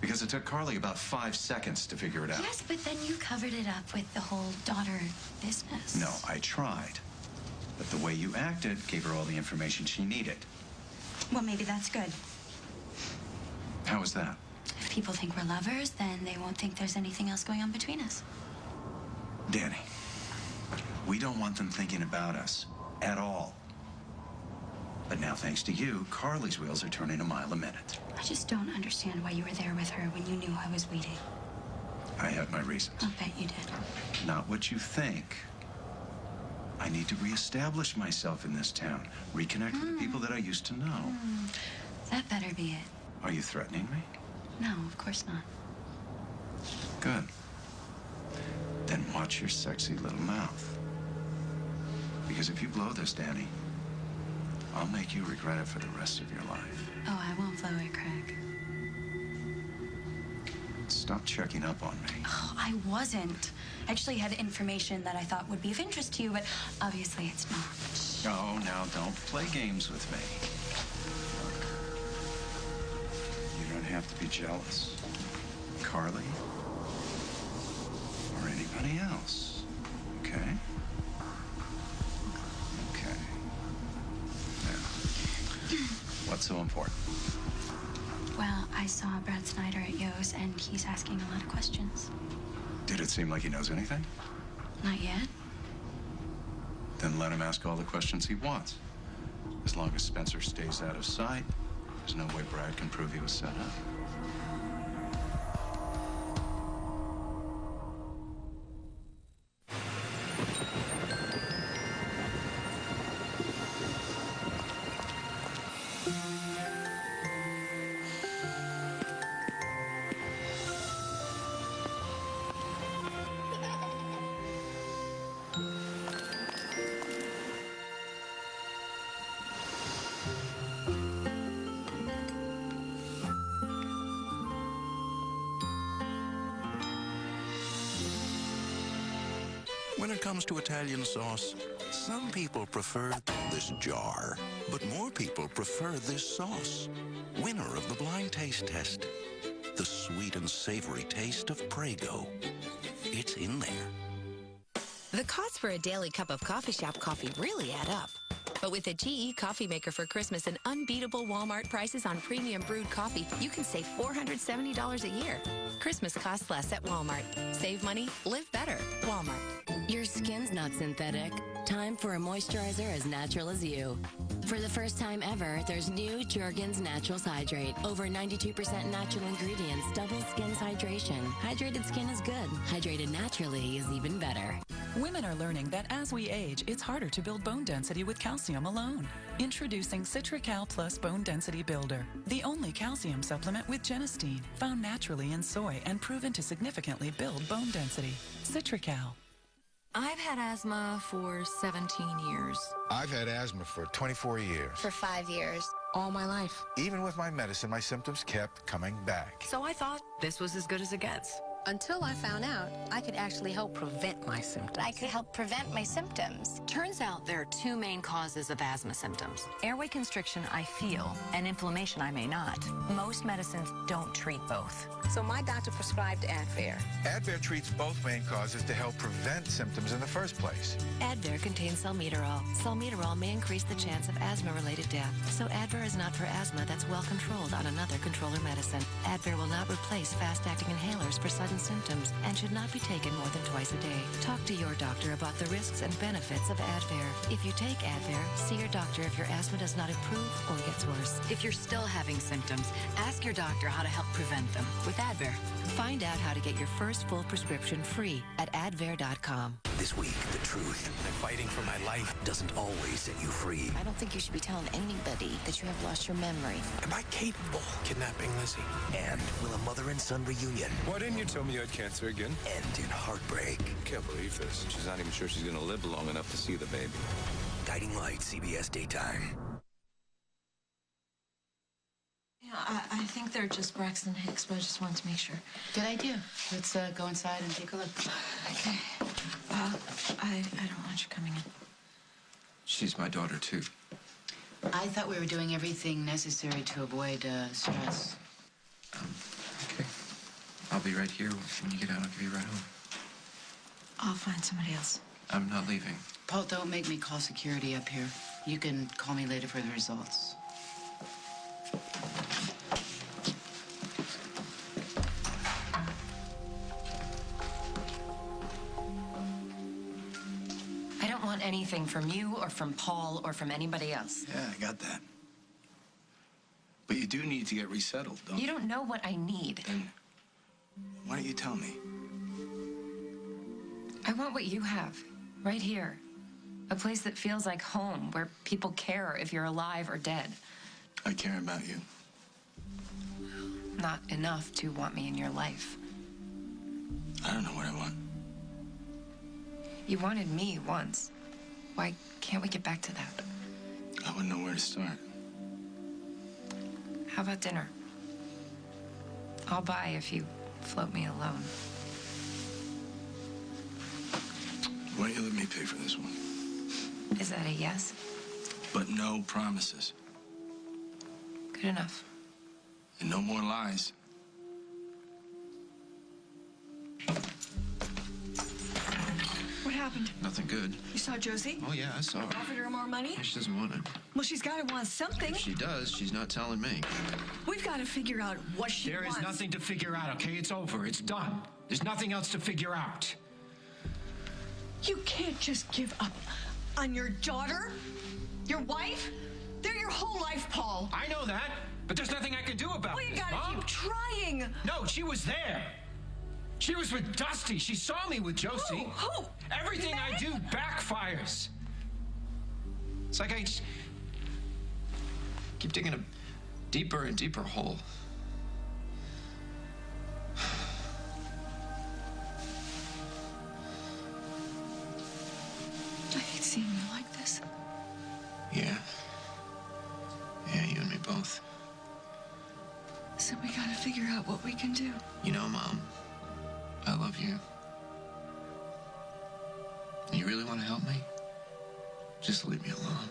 Because it took Carly about 5 seconds to figure it out. Yes, but then you covered it up with the whole daughter business. No, I tried. But the way you acted gave her all the information she needed. Well, maybe that's good. How was that? If people think we're lovers, then they won't think there's anything else going on between us. Danny, we don't want them thinking about us at all. But now, thanks to you, Carly's wheels are turning a mile a minute. I just don't understand why you were there with her when you knew I was waiting. I had my reasons. I'll bet you did. Not what you think. I need to reestablish myself in this town, reconnect with the people that I used to know. That better be it. Are you threatening me? No, of course not. Good. Then watch your sexy little mouth. Because if you blow this, Danny, I'll make you regret it for the rest of your life. Oh, I won't blow it, Craig. Stop checking up on me. Oh, I wasn't. I actually had information that I thought would be of interest to you, but obviously it's not. Oh, now don't play games with me. You don't have to be jealous. Carly or anybody else, okay? Okay. Now, what's so important? Well, I saw Brad Snyder at Yo's, and he's asking a lot of questions. Did it seem like he knows anything? Not yet. Then let him ask all the questions he wants. As long as Spencer stays out of sight, there's no way Brad can prove he was set up. When it comes to Italian sauce, some people prefer this jar, but more people prefer this sauce. Winner of the blind taste test, the sweet and savory taste of Prego. It's in there. The costs for a daily cup of coffee shop coffee really add up. But with a GE coffee maker for Christmas and unbeatable Walmart prices on premium brewed coffee, you can save $470 a year. Christmas costs less at Walmart. Save money, live better. Walmart. Your skin's not synthetic. Time for a moisturizer as natural as you. For the first time ever, there's new Jergens Naturals Hydrate. Over 92% natural ingredients, double skin's hydration. Hydrated skin is good. Hydrated naturally is even better. Women are learning that as we age, it's harder to build bone density with calcium alone. Introducing Citrical Plus Bone Density Builder, the only calcium supplement with genistein, found naturally in soy and proven to significantly build bone density. Citrical. I've had asthma for 17 years. I've had asthma for 24 years. For 5 years. All my life. Even with my medicine, my symptoms kept coming back. So I thought this was as good as it gets. Until I found out I could actually help prevent my symptoms. I could help prevent my symptoms. Turns out there are two main causes of asthma symptoms. Airway constriction I feel, and inflammation I may not. Most medicines don't treat both. So my doctor prescribed Advair. Advair treats both main causes to help prevent symptoms in the first place. Advair contains salmeterol. Salmeterol may increase the chance of asthma-related death. So Advair is not for asthma that's well controlled on another controller medicine. Advair will not replace fast-acting inhalers for sudden symptoms and should not be taken more than twice a day. Talk to your doctor about the risks and benefits of Advair. If you take Advair, see your doctor if your asthma does not improve or gets worse. If you're still having symptoms, ask your doctor how to help prevent them with Advair. Find out how to get your first full prescription free at Advair.com. This week, the truth that fighting for my life doesn't always set you free. I don't think you should be telling anybody that you have lost your memory. Am I capable of kidnapping Lizzie? And will a mother and son reunion Why didn't you tell me you had cancer again? end in heartbreak? Can't believe this. She's not even sure she's gonna live long enough to see the baby. Guiding Light, CBS Daytime. Yeah, I think they're just Braxton Hicks, but I just wanted to make sure. Good idea. Let's go inside and take a look. Okay. I don't want you coming in. She's my daughter, too. I thought we were doing everything necessary to avoid stress. Okay. I'll be right here. When you get out, I'll give you a ride home. I'll find somebody else. I'm not leaving. Paul, don't make me call security up here. You can call me later for the results. I don't want anything from you or from Paul or from anybody else. Yeah, I got that. But you do need to get resettled, don't you? You don't know what I need. Then why don't you tell me? I want what you have, right here. A place that feels like home, where people care if you're alive or dead. I care about you. Not enough to want me in your life. I don't know what I want. You wanted me once. Why can't we get back to that? I wouldn't know where to start. How about dinner? I'll buy if you float me alone. Why don't you let me pay for this one? Is that a yes? But no promises. Good enough. And no more lies. What happened? Nothing good. You saw Josie? Oh, yeah, I saw her. Offered her more money? Yeah, she doesn't want it. Well, she's got to want something. If she does, she's not telling me. We've got to figure out what she There wants. is nothing to figure out, okay? It's over. It's done. There's nothing else to figure out. You can't just give up on your daughter, your wife. They're your whole life, Paul. I know that, but there's nothing I can do about it. Well, you gotta keep trying. No, she was there. She was with Dusty. She saw me with Josie. Who? Everything I do backfires. It's like I just Keep digging a deeper and deeper hole. I hate seeing you like this. Yeah. Yeah, you and me both. So we gotta figure out what we can do. You know, Mom, I love you. You really want to help me? Just leave me alone.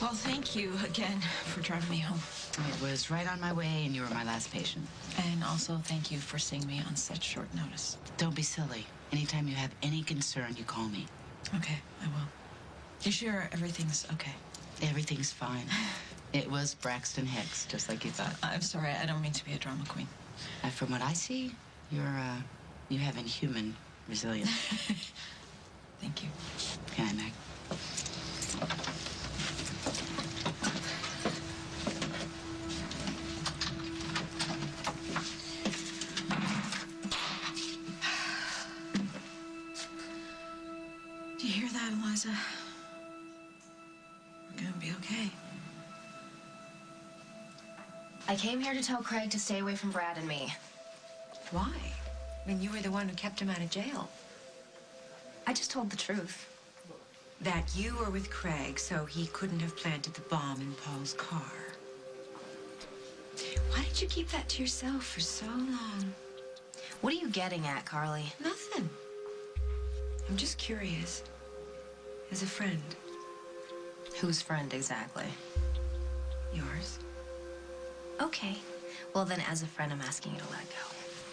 Well, thank you again for driving me home. It was right on my way, and you were my last patient. And also thank you for seeing me on such short notice. Don't be silly. Anytime you have any concern, you call me. Okay, I will. You sure everything's okay? Everything's fine. It was Braxton Hicks, just like you thought. I'm sorry, I don't mean to be a drama queen. From what I see, you have inhuman resilience. Thank you. Good night, Meg. Do you hear that, Eliza? We're gonna be okay. I came here to tell Craig to stay away from Brad and me. Why? I mean, you were the one who kept him out of jail. I just told the truth. That you were with Craig, so he couldn't have planted the bomb in Paul's car. Why did you keep that to yourself for so long? What are you getting at, Carly? Nothing. I'm just curious. As a friend. Whose friend exactly? Yours. Okay. Well, then, as a friend, I'm asking you to let go.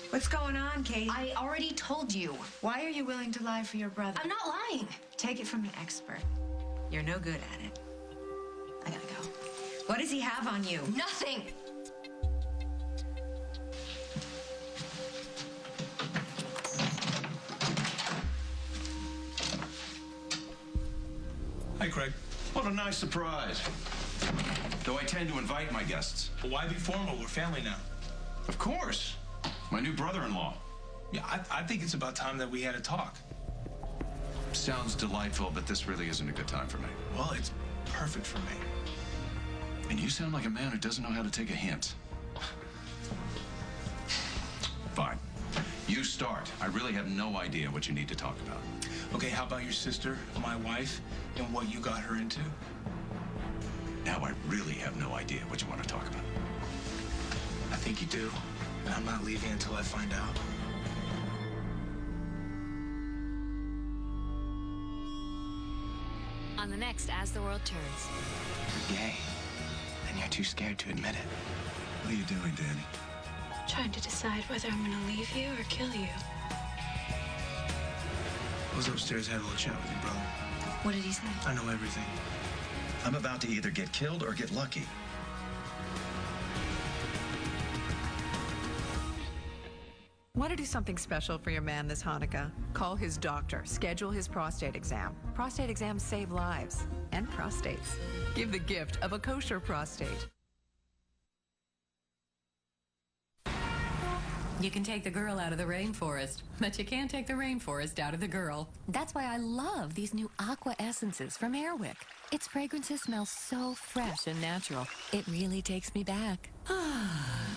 What's going on, Katie? I already told you. Why are you willing to lie for your brother? I'm not lying. Take it from an expert. You're no good at it. I gotta go. What does he have on you? Nothing. Hi, Craig. What a nice surprise. Though I tend to invite my guests. But why be formal? We're family now. Of course. My new brother-in-law. Yeah, I think it's about time that we had a talk. Sounds delightful, but this really isn't a good time for me. Well, it's perfect for me. And you sound like a man who doesn't know how to take a hint. Fine. You start. I really have no idea what you need to talk about. Okay, how about your sister, my wife, and what you got her into? Now I really have no idea what you want to talk about. I think you do, and I'm not leaving until I find out. On the next As the World Turns. You're gay, and you're too scared to admit it. What are you doing, Danny? Trying to decide whether I'm gonna leave you or kill you. I was upstairs, had a little chat with your brother. What did he say? I know everything. I'm about to either get killed or get lucky. Want to do something special for your man this Hanukkah? Call his doctor. Schedule his prostate exam. Prostate exams save lives and prostates. Give the gift of a kosher prostate. You can take the girl out of the rainforest, but you can't take the rainforest out of the girl. That's why I love these new Aqua Essences from Airwick. Its fragrances smell so fresh and natural. It really takes me back.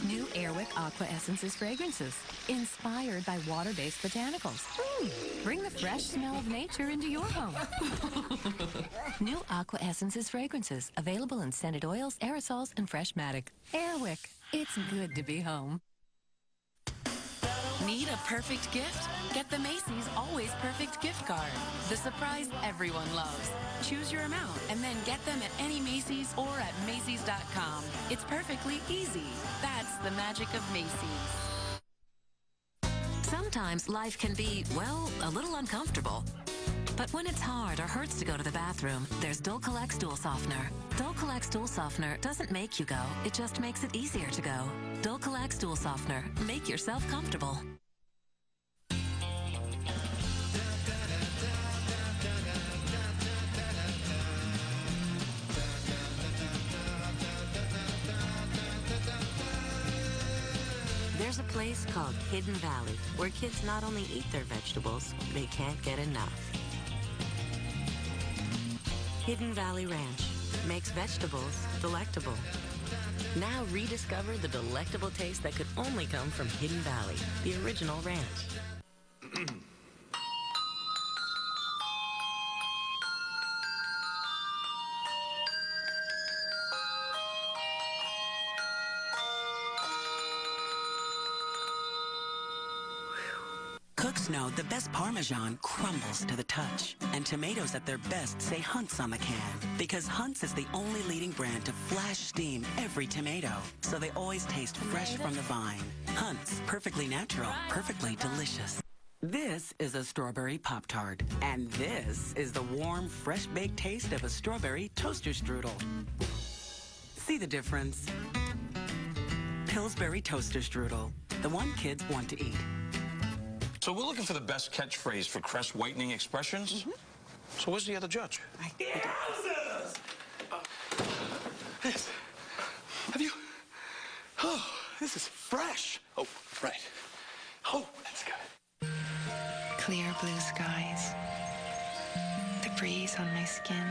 New Airwick Aqua Essences fragrances, inspired by water-based botanicals. Bring the fresh smell of nature into your home. New Aqua Essences fragrances, available in scented oils, aerosols, and Freshmatic. Airwick, it's good to be home. Need a perfect gift? Get the Macy's Always Perfect gift card. The surprise everyone loves. Choose your amount and then get them at any Macy's or at Macy's.com. It's perfectly easy. That's the magic of Macy's. Sometimes life can be, well, a little uncomfortable. But when it's hard or hurts to go to the bathroom, there's Dulcolac Stool Softener. Dulcolac Stool Softener doesn't make you go, it just makes it easier to go. Dulcolac Stool Softener. Make yourself comfortable. There's a place called Hidden Valley, where kids not only eat their vegetables, they can't get enough. Hidden Valley Ranch makes vegetables delectable. Now rediscover the delectable taste that could only come from Hidden Valley, the original ranch. Cooks know the best Parmesan crumbles to the touch. And tomatoes at their best say Hunt's on the can. Because Hunt's is the only leading brand to flash steam every tomato. So they always taste fresh from the vine. Hunt's, perfectly natural, perfectly delicious. This is a strawberry Pop-Tart. And this is the warm, fresh-baked taste of a strawberry toaster strudel. See the difference? Pillsbury Toaster Strudel. The one kids want to eat. So we're looking for the best catchphrase for crest whitening expressions. So where's the other judge? This. Have you? Oh, this is fresh. Oh, right. Oh, that's good. Clear blue skies. The breeze on my skin.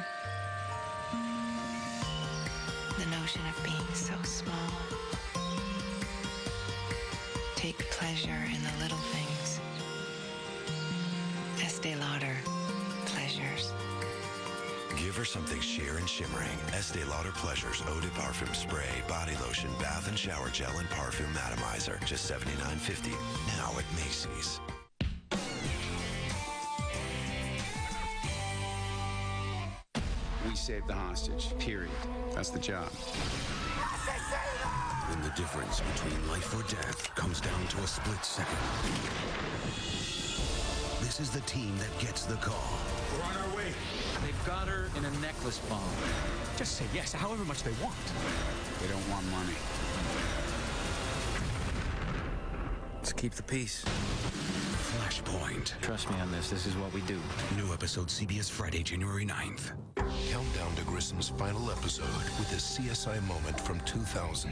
The notion of being so small. Take pleasure in the little things. Estee Lauder, pleasures. Give her something sheer and shimmering. Estee Lauder Pleasures Eau de Parfum Spray, Body Lotion, Bath and Shower Gel, and Parfum Atomizer. Just $79.50. Now at Macy's. We saved the hostage, period. That's the job. When the difference between life or death comes down to a split second. This is the team that gets the call. We're on our way. They've got her in a necklace bomb. Just say yes, however much they want. They don't want money. Let's keep the peace. Flashpoint. Trust me on this. This is what we do. New episode CBS Friday, January 9th. Countdown to Grissom's final episode with a CSI moment from 2000.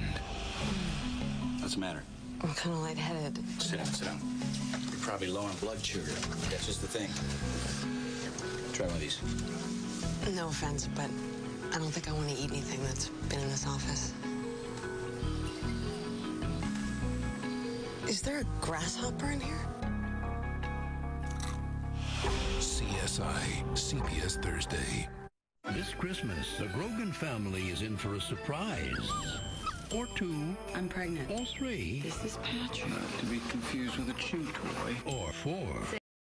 What's the matter? I'm kind of lightheaded. Sit down, sit down. You're probably low on blood sugar. That's just the thing. Try one of these. No offense, but I don't think I want to eat anything that's been in this office. Is there a grasshopper in here? CSI, CBS Thursday. This Christmas, the Grogan family is in for a surprise. Or two. I'm pregnant. Or three. This is Patrick. Not to be confused with a chew toy. Or four.